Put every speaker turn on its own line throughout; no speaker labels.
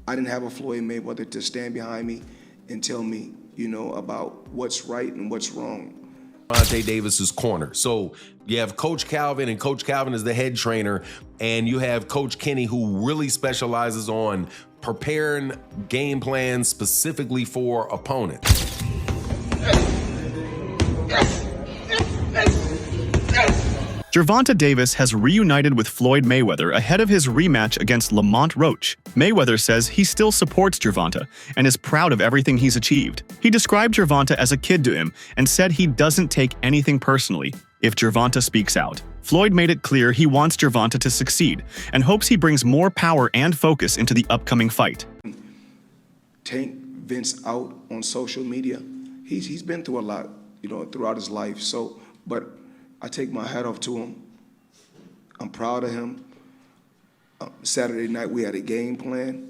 I didn't have a Floyd Mayweather to stand behind me and tell me, about what's right and what's wrong.
Gervonta Davis's corner. So you have Coach Calvin, and Coach Calvin is the head trainer, and you have Coach Kenny, who really specializes on preparing game plans specifically for opponents.
Gervonta Davis has reunited with Floyd Mayweather ahead of his rematch against Lamont Roach. Mayweather says he still supports Gervonta and is proud of everything he's achieved. He described Gervonta as a kid to him and said he doesn't take anything personally if Gervonta speaks out. Floyd made it clear he wants Gervonta to succeed and hopes he brings more power and focus into the upcoming fight.
Tank Vince out on social media. He's been through a lot, throughout his life. But I take my hat off to him. I'm proud of him. Saturday night we had a game plan,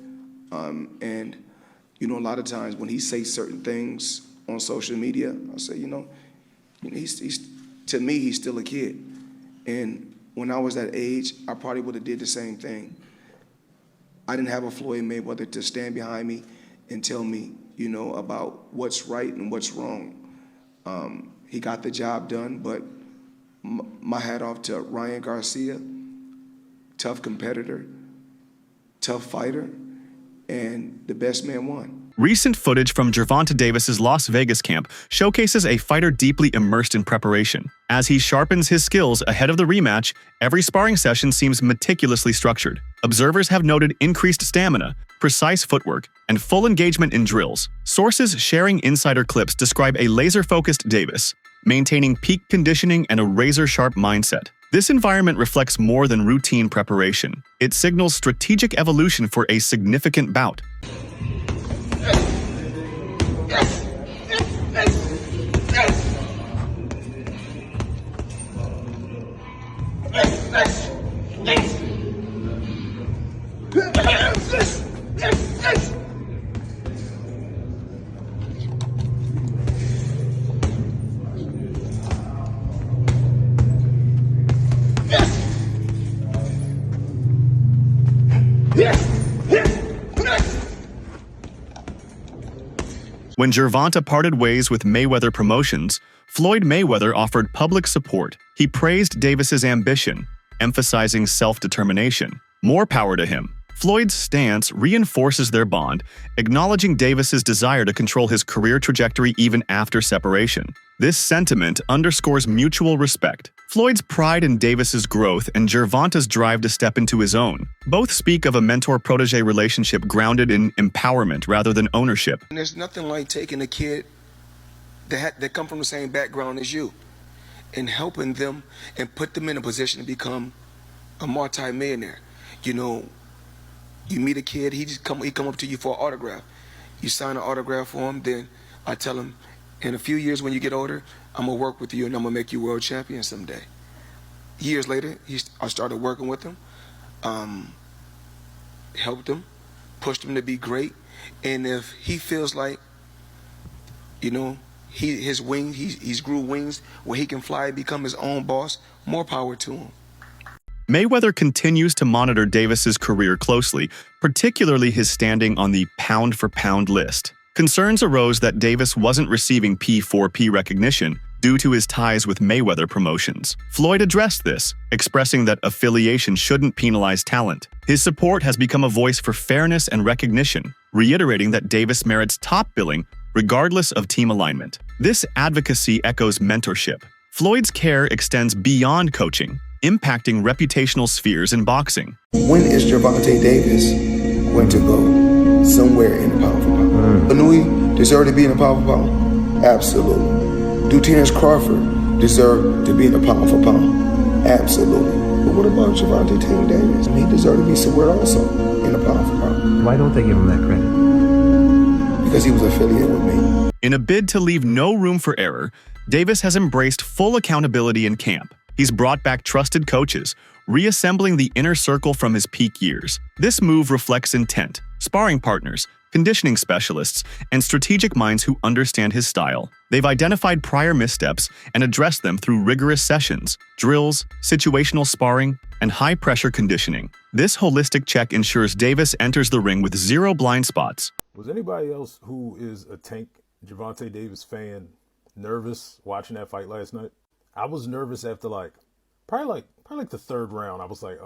and a lot of times when he says certain things on social media, I say, he's to me he's still a kid, and when I was that age, I probably would have did the same thing. I didn't have a Floyd Mayweather to stand behind me and tell me, about what's right and what's wrong. He got the job done, but my hat off to Ryan Garcia, tough competitor, tough fighter, and the best man won.
Recent footage from Gervonta Davis's Las Vegas camp showcases a fighter deeply immersed in preparation. As he sharpens his skills ahead of the rematch, every sparring session seems meticulously structured. Observers have noted increased stamina, precise footwork, and full engagement in drills. Sources sharing insider clips describe a laser-focused Davis, maintaining peak conditioning and a razor-sharp mindset. This environment reflects more than routine preparation. It signals strategic evolution for a significant bout. When Gervonta parted ways with Mayweather Promotions, Floyd Mayweather offered public support. He praised Davis's ambition, emphasizing self-determination. More power to him. Floyd's stance reinforces their bond, acknowledging Davis's desire to control his career trajectory even after separation. This sentiment underscores mutual respect. Floyd's pride in Davis's growth and Gervonta's drive to step into his own. Both speak of a mentor-protege relationship grounded in empowerment rather than ownership.
And there's nothing like taking a kid that come from the same background as you and helping them and put them in a position to become a multi-millionaire. You meet a kid, he come up to you for an autograph. You sign an autograph for him, then I tell him, in a few years when you get older, I'm gonna work with you and I'm gonna make you world champion someday. Years later, I started working with him, helped him, pushed him to be great. And if he feels like, he's grew wings where he can fly and become his own boss, more power to him.
Mayweather continues to monitor Davis's career closely, particularly his standing on the pound-for-pound list. Concerns arose that Davis wasn't receiving P4P recognition due to his ties with Mayweather Promotions. Floyd addressed this, expressing that affiliation shouldn't penalize talent. His support has become a voice for fairness and recognition, reiterating that Davis merits top billing regardless of team alignment. This advocacy echoes mentorship. Floyd's care extends beyond coaching, impacting reputational spheres in boxing.
When is Gervonta Davis going to go somewhere in the pound for pound? Do he deserve to be in the pound for pound? Absolutely. Do Terrence Crawford deserve to be in the pound for pound? Absolutely. But what about Gervonta Davis? He deserves to be somewhere also in the pound for pound.
Why don't they give him that credit?
Because he was affiliated with me.
In a bid to leave no room for error, Davis has embraced full accountability in camp. He's brought back trusted coaches, reassembling the inner circle from his peak years. This move reflects intent, sparring partners, conditioning specialists, and strategic minds who understand his style. They've identified prior missteps and addressed them through rigorous sessions, drills, situational sparring, and high-pressure conditioning. This holistic check ensures Davis enters the ring with zero blind spots.
Was anybody else who is a Tank Gervonta Davis fan nervous watching that fight last night? I was nervous after probably like the third round. I was like,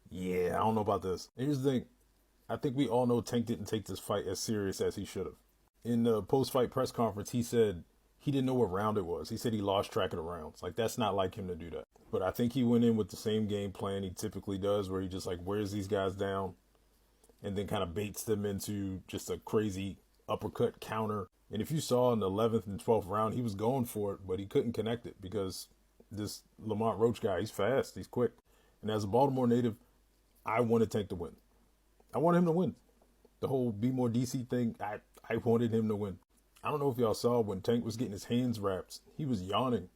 yeah, I don't know about this. Here's the thing. I think we all know Tank didn't take this fight as serious as he should have. In the post-fight press conference, he said he didn't know what round it was. He said he lost track of the rounds. Like, that's not like him to do that. But I think he went in with the same game plan he typically does, where he just wears these guys down and then kind of baits them into just a crazy uppercut counter. And if you saw in the 11th and 12th round, he was going for it, but he couldn't connect it because this Lamont Roach guy, he's fast, he's quick. And as a Baltimore native, I wanted Tank to win. I wanted him to win. The whole Be More DC thing, I wanted him to win. I don't know if y'all saw when Tank was getting his hands wrapped, he was yawning.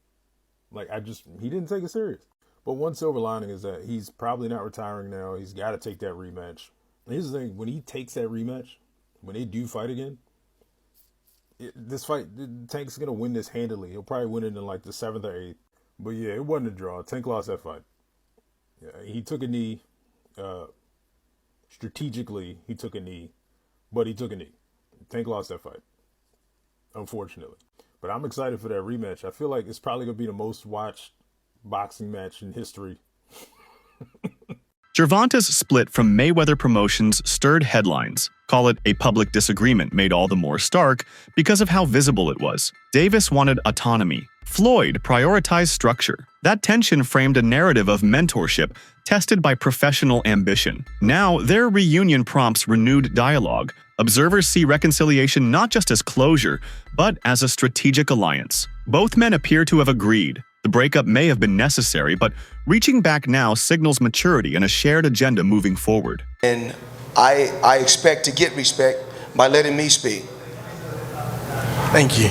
He didn't take it serious. But one silver lining is that he's probably not retiring now. He's got to take that rematch. And here's the thing, when he takes that rematch, when they do fight again, this fight, Tank's going to win this handily. He'll probably win it in the 7th or 8th. But yeah, it wasn't a draw. Tank lost that fight. Yeah, he took a knee. Strategically, he took a knee. But he took a knee. Tank lost that fight, unfortunately. But I'm excited for that rematch. I feel like it's probably going to be the most watched boxing match in history.
Gervonta's split from Mayweather Promotions stirred headlines. Call it a public disagreement made all the more stark because of how visible it was. Davis wanted autonomy. Floyd prioritized structure. That tension framed a narrative of mentorship tested by professional ambition. Now, their reunion prompts renewed dialogue. Observers see reconciliation not just as closure, but as a strategic alliance. Both men appear to have agreed. The breakup may have been necessary, but reaching back now signals maturity and a shared agenda moving forward.
And I expect to get respect by letting me speak.
Thank you.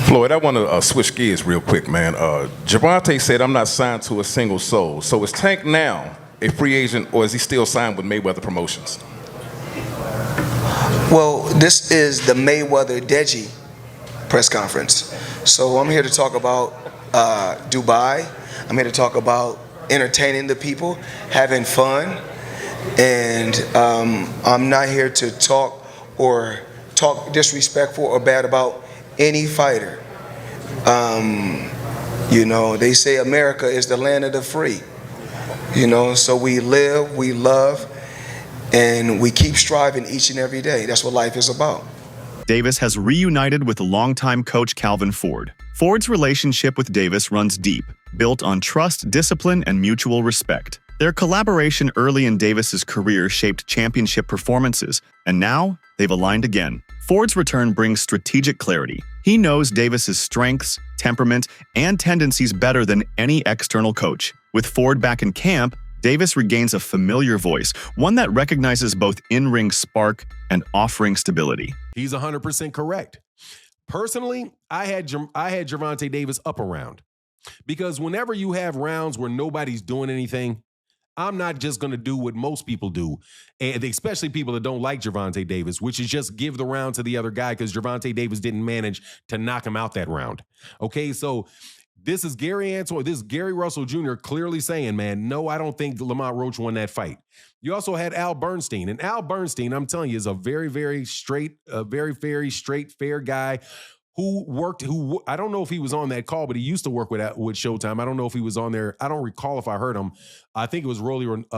Floyd, I want to switch gears real quick, man. Gervonta said, I'm not signed to a single soul. So is Tank now a free agent, or is he still signed with Mayweather Promotions?
Well, this is the Mayweather-Deji press conference. So I'm here to talk about Dubai. I'm here to talk about entertaining the people, having fun. And I'm not here to talk disrespectful or bad about any fighter. They say America is the land of the free. So we live, we love, and we keep striving each and every day. That's what life is about.
Davis has reunited with longtime coach Calvin Ford. Ford's relationship with Davis runs deep, built on trust, discipline, and mutual respect. Their collaboration early in Davis's career shaped championship performances, and now they've aligned again. Ford's return brings strategic clarity. He knows Davis's strengths, temperament, and tendencies better than any external coach. With Ford back in camp, Davis regains a familiar voice, one that recognizes both in-ring spark and off-ring stability.
He's 100% correct. Personally, I had Gervonta Davis up a round, because whenever you have rounds where nobody's doing anything, I'm not just going to do what most people do, and especially people that don't like Gervonta Davis, which is just give the round to the other guy because Gervonta Davis didn't manage to knock him out that round. Okay, so this is Gary Russell Jr. clearly saying, man, no, I don't think Lamont Roach won that fight. You also had Al Bernstein, and Al Bernstein, I'm telling you, is a very, very straight, fair guy who I don't know if he was on that call, but he used to work with Showtime. I don't know if he was on there. I don't recall if I heard him. I think it was Rolly Ronaldo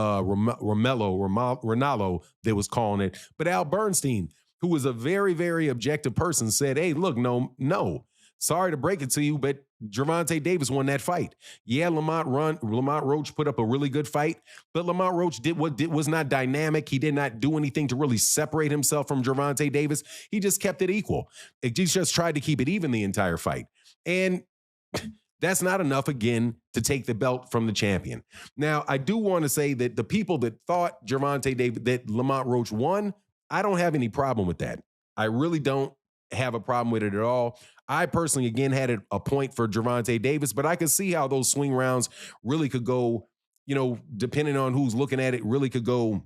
that was calling it. But Al Bernstein, who was a very, very objective person, said, hey, look, no. Sorry to break it to you, but Gervonta Davis won that fight. Yeah, Lamont Roach put up a really good fight, but Lamont Roach was not dynamic. He did not do anything to really separate himself from Gervonta Davis. He just kept it equal. He just tried to keep it even the entire fight. And that's not enough, again, to take the belt from the champion. Now, I do want to say that the people that thought that Lamont Roach won, I don't have any problem with that. I really don't have a problem with it at all. I personally, again, had a point for Gervonta Davis, but I could see how those swing rounds really could go, depending on who's looking at it, really could go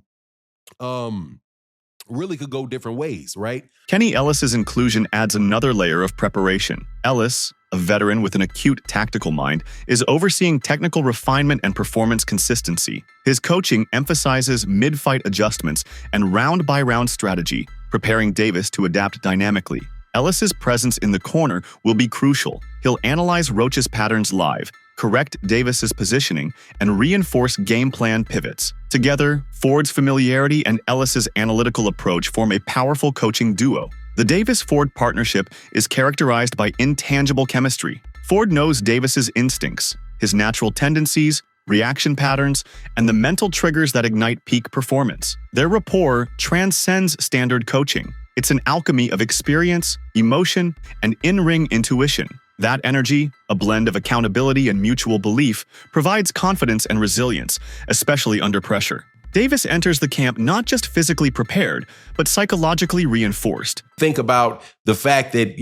really could go different ways, right?
Kenny Ellis's inclusion adds another layer of preparation. Ellis, a veteran with an acute tactical mind, is overseeing technical refinement and performance consistency. His coaching emphasizes mid-fight adjustments and round-by-round strategy, preparing Davis to adapt dynamically. Ellis's presence in the corner will be crucial. He'll analyze Roach's patterns live, correct Davis's positioning, and reinforce game plan pivots. Together, Ford's familiarity and Ellis's analytical approach form a powerful coaching duo. The Davis-Ford partnership is characterized by intangible chemistry. Ford knows Davis's instincts, his natural tendencies, reaction patterns, and the mental triggers that ignite peak performance. Their rapport transcends standard coaching. It's an alchemy of experience, emotion, and in-ring intuition. That energy, a blend of accountability and mutual belief, provides confidence and resilience, especially under pressure. Davis enters the camp not just physically prepared, but psychologically reinforced.
Think about the fact that,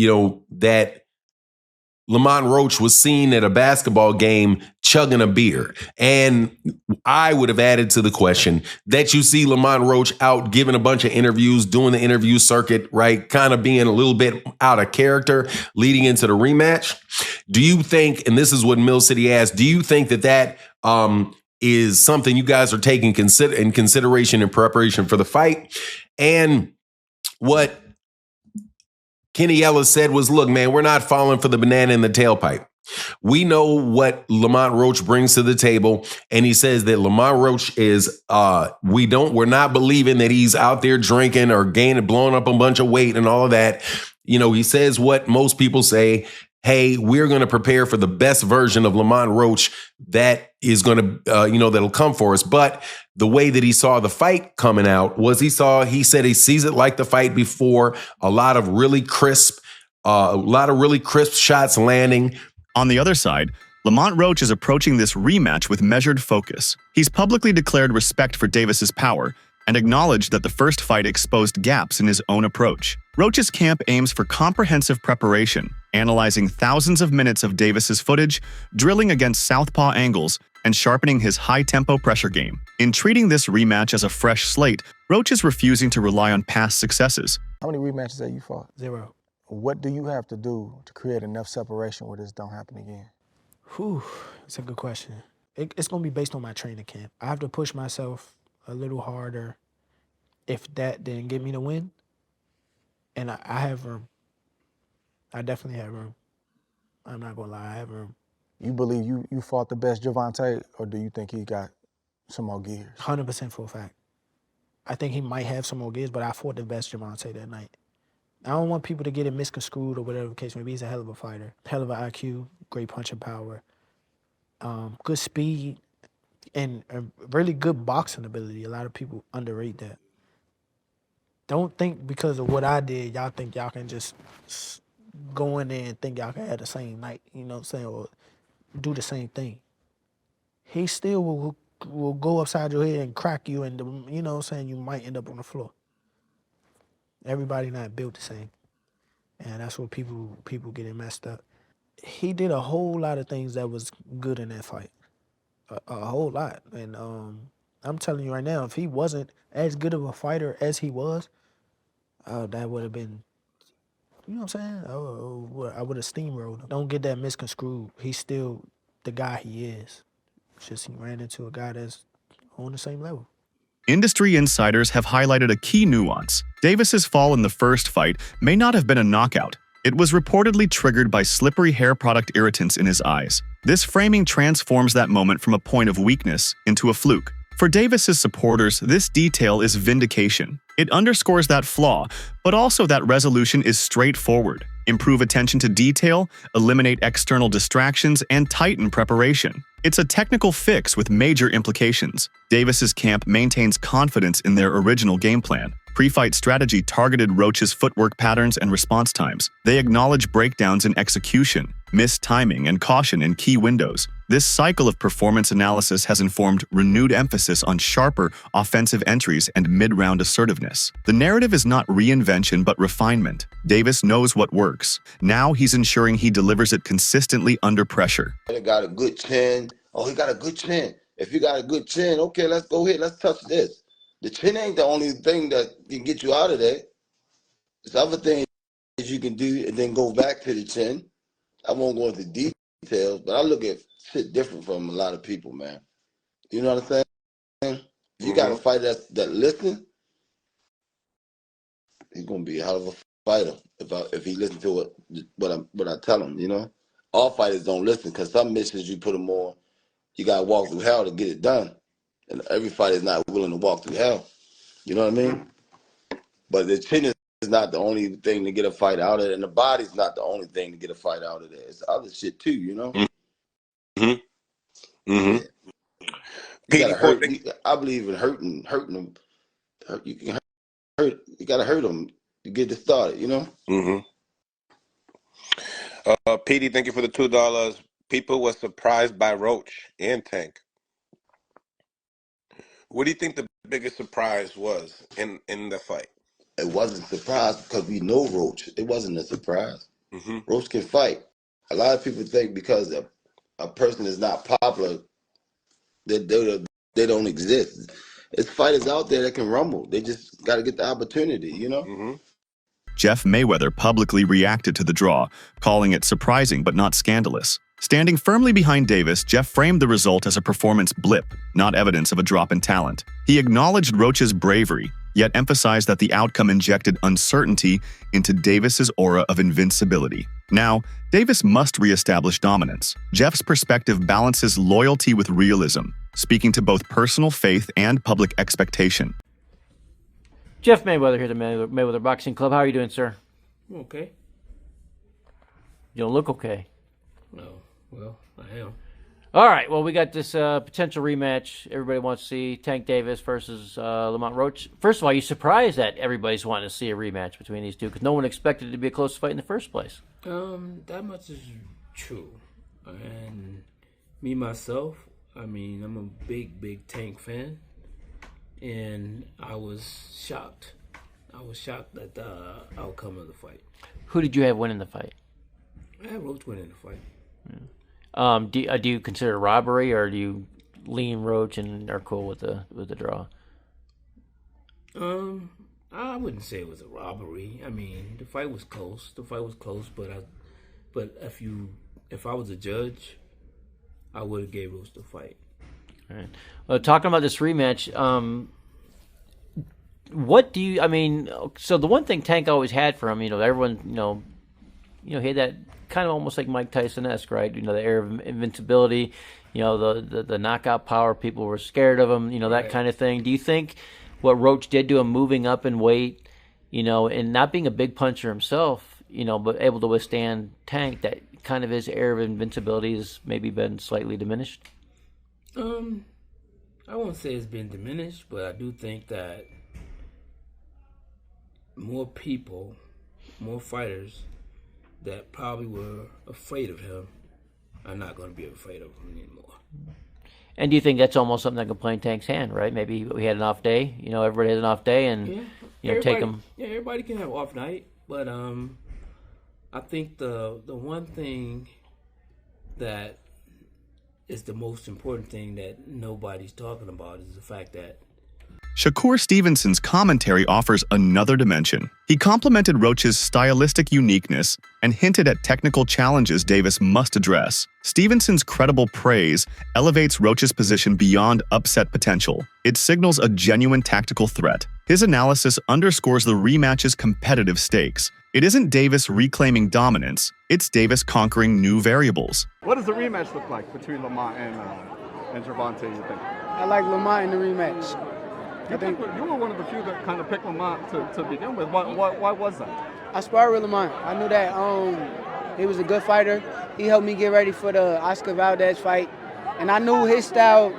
that Lamont Roach was seen at a basketball game chugging a beer. And I would have added to the question that you see Lamont Roach out giving a bunch of interviews, doing the interview circuit, right? Kind of being a little bit out of character leading into the rematch. Do you think, and this is what Mill City asked, do you think that is something you guys are taking in consideration in preparation for the fight? And what Kenny Ellis said was, look, man, we're not falling for the banana in the tailpipe. We know what Lamont Roach brings to the table. And he says that Lamont Roach is, we're not believing that he's out there drinking or blowing up a bunch of weight and all of that. He says what most people say. Hey, we're going to prepare for the best version of Lamont Roach that is going to, that'll come for us. But the way that he saw the fight coming out was he said he sees it like the fight before, a lot of really crisp shots landing.
On the other side, Lamont Roach is approaching this rematch with measured focus. He's publicly declared respect for Davis's power and acknowledged that the first fight exposed gaps in his own approach. Roach's camp aims for comprehensive preparation, analyzing thousands of minutes of Davis's footage, drilling against southpaw angles, and sharpening his high-tempo pressure game. In treating this rematch as a fresh slate, Roach is refusing to rely on past successes.
How many rematches have you fought?
0.
What do you have to do to create enough separation where this don't happen again?
Whew, it's a good question. It's going to be based on my training camp. I have to push myself a little harder if that didn't get me the win. And I have room. I definitely have room. I'm not going to lie, I have room.
You believe you fought the best Gervonta, or do you think he got some more gears?
100% for a fact. I think he might have some more gears, but I fought the best Gervonta that night. I don't want people to get it misconstrued or whatever the case may be. He's a hell of a fighter. Hell of an IQ, great punching power, good speed, and a really good boxing ability. A lot of people underrate that. Don't think because of what I did, y'all think y'all can just go in there and think y'all can have the same night, you know what I'm saying, or do the same thing. He still will go upside your head and crack you, and you know what I'm saying, you might end up on the floor. Everybody not built the same, and that's what people getting messed up. He did a whole lot of things that was good in that fight, a whole lot. And I'm telling you right now, if he wasn't as good of a fighter as he was, that would have been, you know what I'm saying? I would have steamrolled him. Don't get that misconstrued. He's still the guy he is. It's just he ran into a guy that's on the same level.
Industry insiders have highlighted a key nuance. Davis's fall in the first fight may not have been a knockout. It was reportedly triggered by slippery hair product irritants in his eyes. This framing transforms that moment from a point of weakness into a fluke. For Davis's supporters, this detail is vindication. It underscores that flaw, but also that resolution is straightforward. Improve attention to detail, eliminate external distractions, and tighten preparation. It's a technical fix with major implications. Davis's camp maintains confidence in their original game plan. Pre-fight strategy targeted Roach's footwork patterns and response times. They acknowledge breakdowns in execution, missed timing, and caution in key windows. This cycle of performance analysis has informed renewed emphasis on sharper offensive entries and mid-round assertiveness. The narrative is not reinvention but refinement. Davis knows what works. Now he's ensuring he delivers it consistently under pressure.
He got a good chin. Oh, he got a good chin. If you got a good chin, okay, let's go ahead. Let's touch this. The chin ain't the only thing that can get you out of there. There's other things you can do and then go back to the chin. I won't go into details, but I look at shit different from a lot of people, man. You know what I'm saying? You got a fighter that listen, he's gonna be a hell of a fighter if he listens to what I tell him. You know, all fighters don't listen because some missions you put them on, you gotta walk through hell to get it done, and every fighter is not willing to walk through hell. You know what I mean? But the chin is not the only thing to get a fight out of it, and the body's not the only thing to get a fight out of there. It's other shit too, you know. Yeah. You gotta hurt. I believe in hurting them. You can hurt. You gotta hurt them to get it started, you know.
PD, thank you for the $2. People were surprised by Roach and Tank. What do you think the biggest surprise was in the fight?
It wasn't a surprise because we know Roach. It wasn't a surprise. Roach can fight. A lot of people think because a person is not popular, they don't exist. There's fighters out there that can rumble. They just got to get the opportunity, you know?
Jeff Mayweather publicly reacted to the draw, calling it surprising but not scandalous. Standing firmly behind Davis, Jeff framed the result as a performance blip, not evidence of a drop in talent. He acknowledged Roach's bravery, yet emphasized that the outcome injected uncertainty into Davis's aura of invincibility. Now, Davis must reestablish dominance. Jeff's perspective balances loyalty with realism, speaking to both personal faith and public expectation.
Jeff Mayweather here, the Mayweather Boxing Club. How are you doing, sir?
Okay.
You don't look okay.
No, well, I am.
All right, well, we got this potential rematch everybody wants to see, Tank Davis versus Lamont Roach. First of all, are you surprised that everybody's wanting to see a rematch between these two? Because no one expected it to be a close fight in the first place.
That much is true. And me, myself, I mean, I'm a big Tank fan. And I was shocked. I was shocked at the outcome of the fight.
Who did you have winning the fight?
I had Roach winning the fight.
Yeah. Do you consider it robbery, or do you lean Roach and are cool with the draw?
I wouldn't say it was a robbery. I mean, the fight was close. But if I was a judge, I would have gave Roach the fight.
All right. Well, talking about this rematch, what do you? I mean, so the one thing Tank always had for him, everyone, he had that kind of almost like Mike Tyson-esque, right? The air of invincibility, the knockout power. People were scared of him, that kind of thing. Do you think what Roach did to him, moving up in weight, and not being a big puncher himself, but able to withstand Tank, that kind of his air of invincibility has maybe been slightly diminished?
I won't say it's been diminished, but I do think that more people, more fighters that probably were afraid of him are not going to be afraid of him anymore.
And do you think that's almost something that can play in Tank's hand, right? Maybe we had an off day, everybody has an off day, and take him.
Yeah, everybody can have off night, but I think the one thing that is the most important thing that nobody's talking about is the fact that
Shakur Stevenson's commentary offers another dimension. He complimented Roach's stylistic uniqueness and hinted at technical challenges Davis must address. Stevenson's credible praise elevates Roach's position beyond upset potential. It signals a genuine tactical threat. His analysis underscores the rematch's competitive stakes. It isn't Davis reclaiming dominance, it's Davis conquering new variables.
What does the rematch look like between Lamont and Gervonta, you think?
I like Lamont in the rematch.
You were one of the few that kind of picked Lamont to begin with. Why was that?
I sparred with Lamont. I knew that he was a good fighter. He helped me get ready for the Oscar Valdez fight. And I knew his style,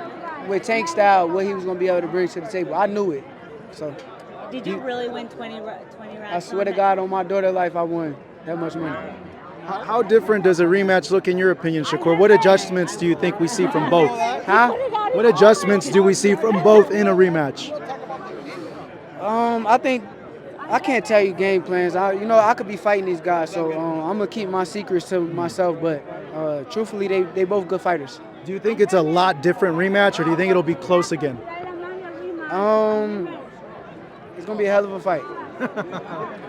with Tank's style, what he was going to be able to bring to the table. I knew it. So.
Did you really win 20 rounds?
I swear to God, on my daughter's life, I won that much money.
How different does a rematch look in your opinion, Shakur? What adjustments do you think we see from both?
Huh?
What adjustments do we see from both in a rematch?
I think I can't tell you game plans. I could be fighting these guys, so I'm gonna keep my secrets to myself. But truthfully, they both good fighters.
Do you think it's a lot different rematch, or do you think it'll be close again?
It's gonna be a hell of a fight.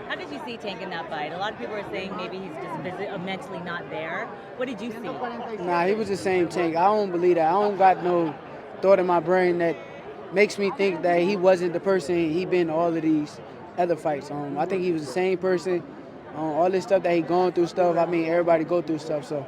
How did you see Tank in that fight? A lot of people are saying maybe he's just mentally not there. What did you see?
Nah, he was the same Tank. I don't believe that. I don't got no thought in my brain that makes me think that he wasn't the person he been in all of these other fights. I think he was the same person. All this stuff that he going through stuff. I mean, everybody go through stuff. So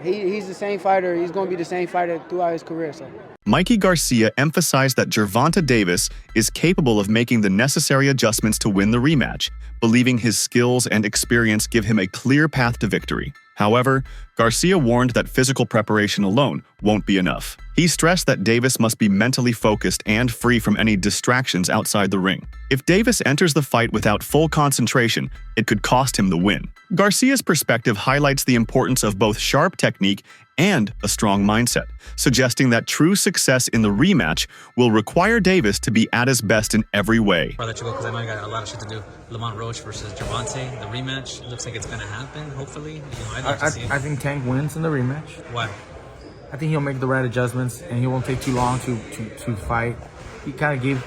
he's the same fighter. He's going to be the same fighter throughout his career. So.
Mikey Garcia emphasized that Gervonta Davis is capable of making the necessary adjustments to win the rematch, believing his skills and experience give him a clear path to victory. However, Garcia warned that physical preparation alone won't be enough. He stressed that Davis must be mentally focused and free from any distractions outside the ring. If Davis enters the fight without full concentration, it could cost him the win. Garcia's perspective highlights the importance of both sharp technique and a strong mindset, suggesting that true success in the rematch will require Davis to be at his best in every way.
I'll let you go because I know you got a lot of shit to do. Lamont versus Gervonta, the rematch looks like it's going to happen, hopefully. I'd like to see it.
I think Tank wins in the rematch.
Why?
I think he'll make the right adjustments and he won't take too long to fight. He kind of gave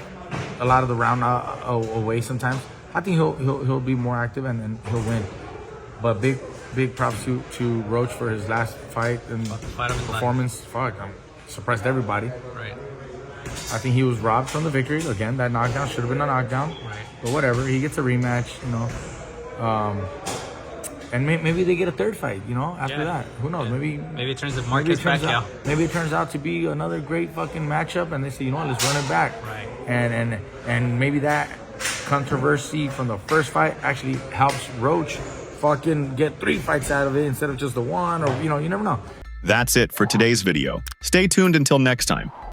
a lot of the round away sometimes. I think he'll be more active and he'll win. But big props to Roach for his last fight and performance. Fuck, surprised everybody.
Right.
I think he was robbed from the victory. Again, that knockdown should have been a knockdown.
Right.
But whatever, he gets a rematch, you know. And maybe they get a third fight, you know, after that. Who knows?
Maybe it turns the Marquez back out.
Maybe it turns out to be another great fucking matchup, and they say, you know what, let's run it back.
Right.
And maybe that controversy from the first fight actually helps Roach fucking get 3 fights out of it instead of just the one, or, you know, you never know.
That's it for today's video. Stay tuned until next time.